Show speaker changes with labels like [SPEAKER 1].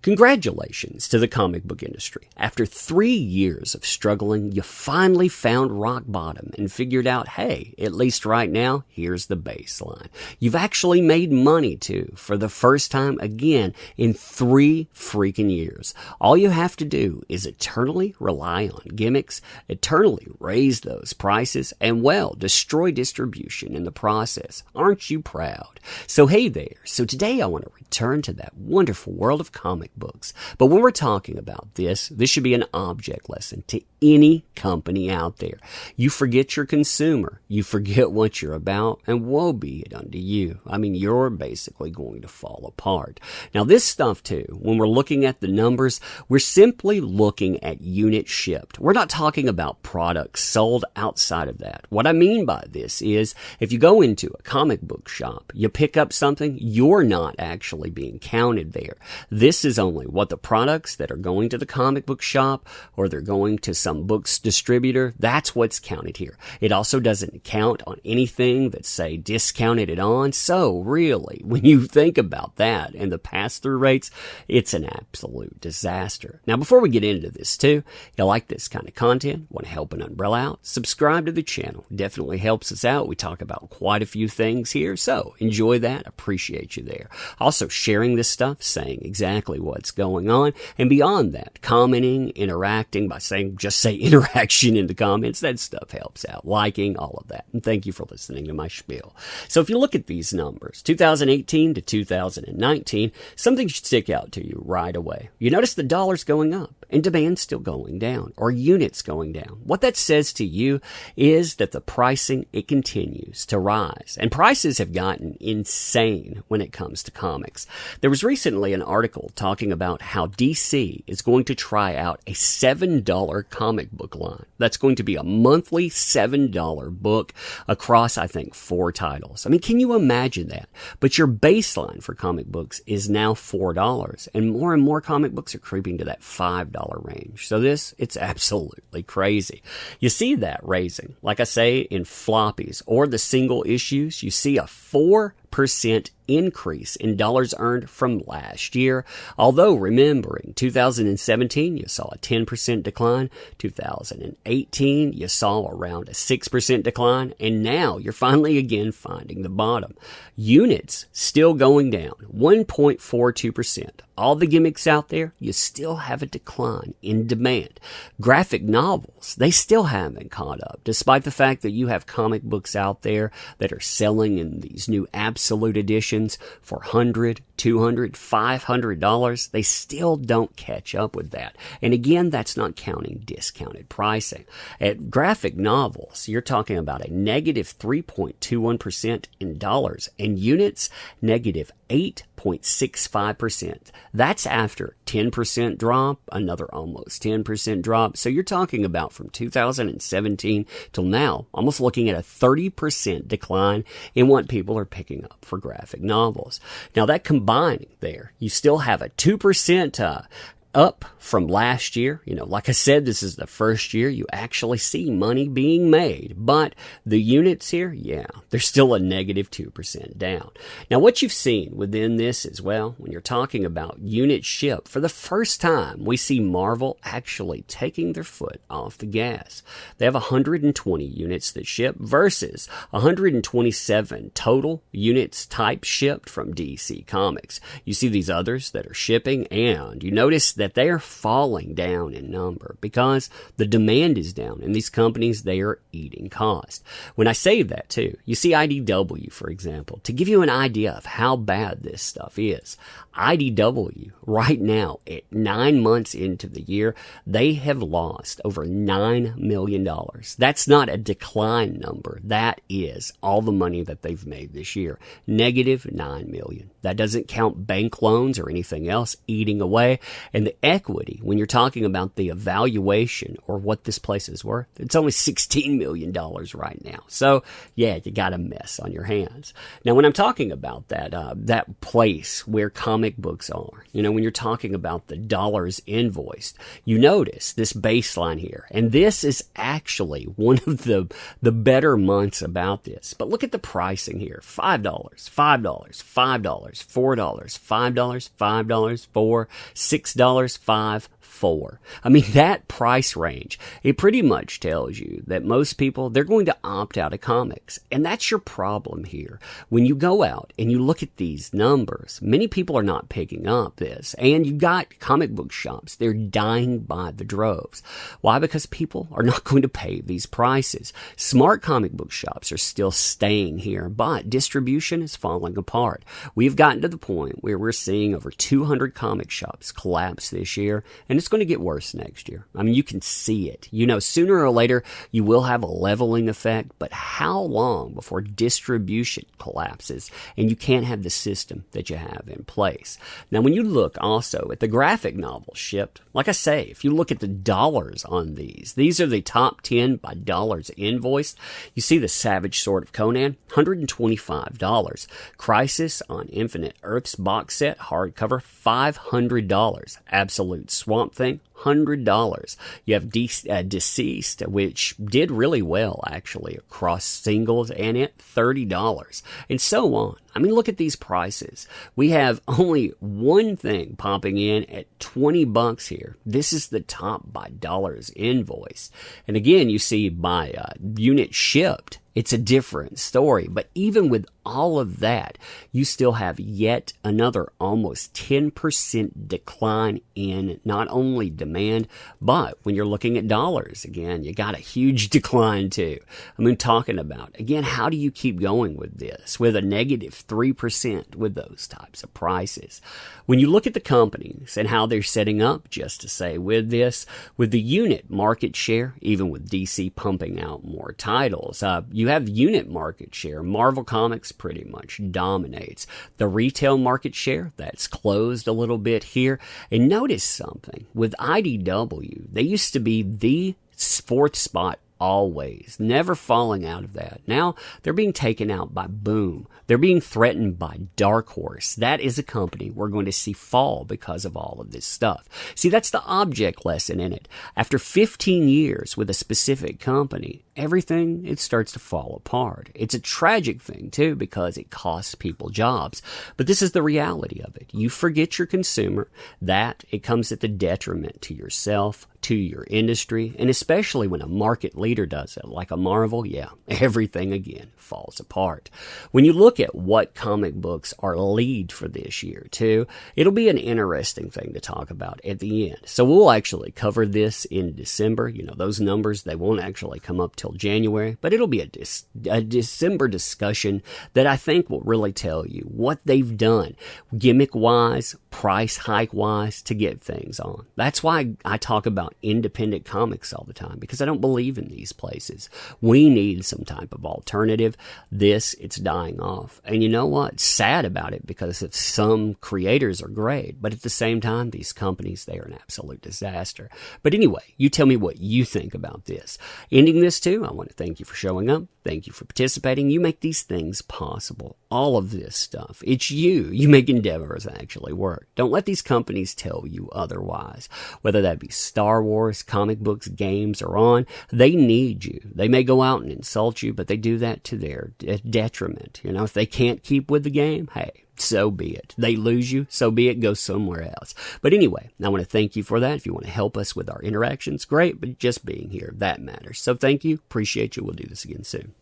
[SPEAKER 1] Congratulations to the comic book industry. After 3 years of struggling, you finally found rock bottom and figured out, hey, at least right now, here's the baseline. You've actually made money too, for the first time again in 3 freaking years. All you have to do is eternally rely on gimmicks, eternally raise those prices, and well, destroy distribution in the process. Aren't you proud? So hey there. So today I want to return to that wonderful world of comic books. But when we're talking about this should be an object lesson to any company out there. You forget your consumer, you forget what you're about, and woe be it unto you. I mean, you're basically going to fall apart. Now this stuff too, when we're looking at the numbers, we're simply looking at units shipped. We're not talking about products sold outside of that. What I mean by this is, if you go into a comic book shop, you pick up something, you're not actually being counted there. This is only what the products that are going to the comic book shop or they're going to some books distributor, that's what's counted here. It also doesn't count on anything that's, say, discounted it on. So really, when you think about that and the pass-through rates, it's an absolute disaster. Now, before we get into this too, you like this kind of content, want to help an umbrella out, subscribe to the channel. Definitely helps us out. We talk about quite a few things here, so enjoy that. Appreciate you there. Also, sharing this stuff, saying exactly what's going on, and beyond that, commenting, interacting by saying, just say interaction in the comments. That stuff helps out. Liking, all of that. And thank you for listening to my spiel. So if you look at these numbers, 2018 to 2019, something should stick out to you right away. You notice the dollar's going up and demand's still going down, or units going down. What that says to you is that the pricing, it continues to rise. And prices have gotten insane when it comes to comics. There was recently an article talking about how DC is going to try out a $7 comic book line. That's going to be a monthly $7 book across, I think, 4 titles. I mean, can you imagine that? But your baseline for comic books is now $4, and more comic books are creeping to that $5 range. So it's absolutely crazy. You see that raising, like I say, in floppies or the single issues. You see a 4% increase in dollars earned from last year. Although remembering 2017, you saw a 10% decline. 2018, you saw around a 6% decline. And now you're finally again finding the bottom. Units still going down, 1.42%. All the gimmicks out there, you still have a decline in demand. Graphic novels, they still haven't caught up, despite the fact that you have comic books out there that are selling in these new absolute editions for $100, $200, $500. They still don't catch up with that. And again, that's not counting discounted pricing. At graphic novels, you're talking about a negative 3.21% in dollars, and units, negative 8.65%. That's after 10% drop, another almost 10% drop. So you're talking about from 2017 till now, almost looking at a 30% decline in what people are picking up for graphic novels. Now that combining there, you still have a 2% up from last year. You know, like I said, this is the first year you actually see money being made. But the units here, yeah, they're still a negative 2% down. Now, what you've seen within this as well, when you're talking about units shipped, for the first time, we see Marvel actually taking their foot off the gas. They have 120 units that ship versus 127 total units type shipped from DC Comics. You see these others that are shipping, and you notice that they are falling down in number because the demand is down, and these companies, they are eating cost. When I say that too, you see IDW, for example, to give you an idea of how bad this stuff is. IDW right now, at 9 months into the year, they have lost over $9 million. That's not a decline number. That is all the money that they've made this year. Negative $9 million. That doesn't count bank loans or anything else eating away. And the equity, when you're talking about the evaluation or what this place is worth, it's only $16 million right now. So, yeah, you got a mess on your hands. Now, when I'm talking about that place where comic books are, when you're talking about the dollars invoiced, you notice this baseline here. And this is actually one of the better months about this. But look at the pricing here. $5, $5, $5, $4, $5, $5, $4, $6, $5, $4. I mean, that price range, it pretty much tells you that most people, they're going to opt out of comics. And that's your problem here. When you go out and you look at these numbers, many people are not picking up this. And you've got comic book shops, they're dying by the droves. Why? Because people are not going to pay these prices. Smart comic book shops are still staying here, but distribution is falling apart. We've gotten to the point where we're seeing over 200 comic shops collapse this year, and it's going to get worse next year. I mean, you can see it. Sooner or later, you will have a leveling effect, but how long before distribution collapses and you can't have the system that you have in place? Now, when you look also at the graphic novels shipped, like I say, if you look at the dollars on these are the top 10 by dollars invoiced. You see the Savage Sword of Conan, $125. Crisis on Infinite Earths box set, hardcover, $500. Absolute Swamp Thing, $100. You have Deceased, which did really well, actually, across singles and it, $30. And so on. I mean, look at these prices. We have only one thing popping in at $20 here. This is the top by dollars invoice. And again, you see by unit shipped, it's a different story. But even with all of that, you still have yet another almost 10% decline in not only demand, but when you're looking at dollars, again, you got a huge decline too. I mean, talking about, again, how do you keep going with this with a negative 3% with those types of prices? When you look at the companies and how they're setting up, just to say with this, with the unit market share, even with DC pumping out more titles, you have unit market share. Marvel Comics pretty much dominates. The retail market share, that's closed a little bit here. And notice something. With IDW, they used to be the fourth spot always, never falling out of that. Now they're being taken out by Boom. They're being threatened by Dark Horse. That is a company we're going to see fall because of all of this stuff. See, that's the object lesson in it. After 15 years with a specific company, everything, it starts to fall apart. It's a tragic thing too, because it costs people jobs. But this is the reality of it. You forget your consumer, that it comes at the detriment to yourself, to your industry, and especially when a market leader does it, like a Marvel, yeah, everything again falls apart. When you look at what comic books are lead for this year too, it'll be an interesting thing to talk about at the end. So we'll actually cover this in December. Those numbers, they won't actually come up till January, but it'll be a December discussion that I think will really tell you what they've done gimmick-wise, price hike-wise to get things on. That's why I talk about independent comics all the time, because I don't believe in these places. We need some type of alternative. It's dying off. And you know what? Sad about it, because some creators are great, but at the same time, these companies, they are an absolute disaster. But anyway, you tell me what you think about this. Ending this too, I want to thank you for showing up. Thank you for participating. You make these things possible. All of this stuff. It's you. You make endeavors actually work. Don't let these companies tell you otherwise. Whether that be Star Wars, comic books, games, or on, they need you. They may go out and insult you, but they do that to their detriment. If they can't keep with the game, hey, so be it. They lose you, so be it. Go somewhere else. But anyway, I want to thank you for that. If you want to help us with our interactions, great. But just being here, that matters. So thank you. Appreciate you. We'll do this again soon.